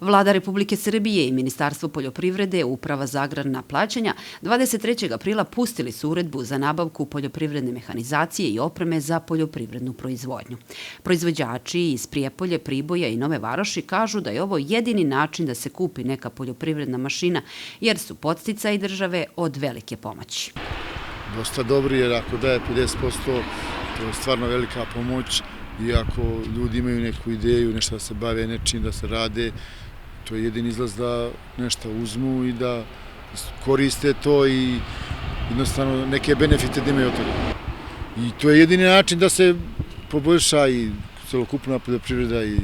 Vlada Republike Srbije i Ministarstvo poljoprivrede, Uprava za agrarna plaćanja, 23. aprila pustili su uredbu za nabavku poljoprivredne mehanizacije i opreme za poljoprivrednu proizvodnju. Proizvođači iz Prijepolje, Priboja i Nove Varoši kažu da je ovo jedini način da se kupi neka poljoprivredna mašina, jer su podsticaji države od velike pomoći. Dosta dobri, jer ako daje 50%, to je stvarno velika pomoć. I ako ljudi imaju neku ideju, nešto da se bave nečim, da se rade, to je jedini izlaz da nešto uzmu i da koriste to i jednostavno neke benefite da imaju od toga. I to je jedini način da se poboljša i celokupna poljoprivreda i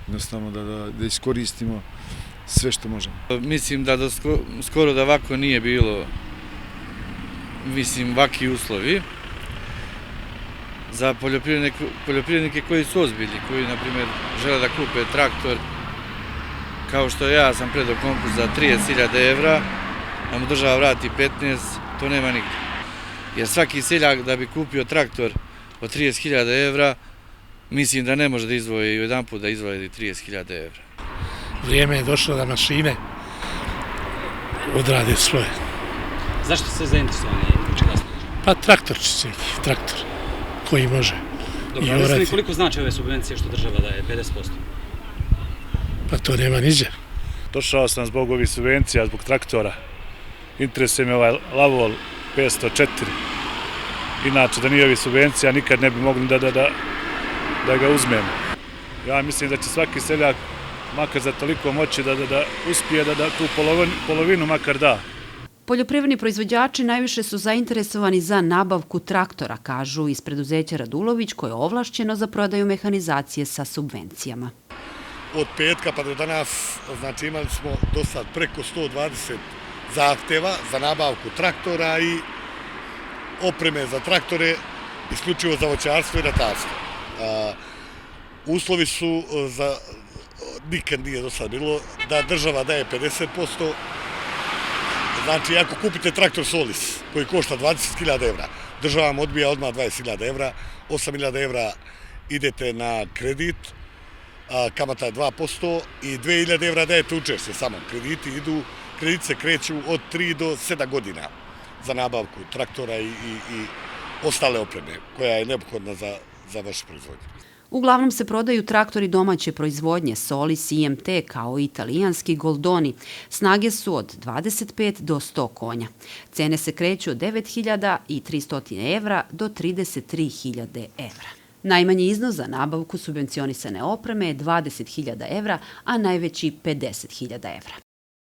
jednostavno da iskoristimo sve što možemo. Mislim da skoro da ovako nije bilo, ovakvi uslovi za poljoprivrednike koji su ozbiljni, koji, na primjer, žele da kupe traktor, kao što ja sam predao konkurs za 30.000 evra, da mu država vrati 15, to nema nigde. Jer svaki seljak da bi kupio traktor od 30.000 evra, mislim da ne može da izdvoji jedan put da izdvoji 30.000 evra. Vrijeme je došlo da mašine odrade svoje. Zašto ste zainteresovani? Pa traktor će se, traktor koji može. Dobro, ali koliko znači ove subvencije što država daje, 50%? Pa to nema niđe. Došao sam zbog ovih subvencija, zbog traktora. Interesuje me ovaj Lavol 504. Inače, da nije ovih subvencija, nikad ne bi mogli da ga uzmemo. Ja mislim da će svaki seljak, makar za toliko moći, da uspije da tu polovinu makar da. Poljoprivredni proizvođači najviše su zainteresovani za nabavku traktora, kažu iz preduzeća Radulović, koje je ovlašćeno za prodaju mehanizacije sa subvencijama. Od petka pa do danas, znači imali smo do sad preko 120 zahteva za nabavku traktora i opreme za traktore, isključivo za voćarstvo i ratarstvo. Uslovi su, nikad nije do sad bilo, da država daje 50%. Znači, ako kupite traktor Solis koji košta 20.000 evra, država vam odbija odmah 20.000 evra, 8.000 evra idete na kredit, kamata je 2% i 2.000 evra dajete učešće samo. Krediti se kreću od 3 do 7 godina za nabavku traktora i ostale opreme koja je neophodna za vašu proizvodnju. Uglavnom se prodaju traktori domaće proizvodnje Solis, IMT kao i italijanski Goldoni. Snage su od 25 do 100 konja. Cene se kreću od 9.300 evra do 33.000 evra. Najmanji iznos za nabavku subvencionisane opreme je 20.000 evra, a najveći 50.000 evra.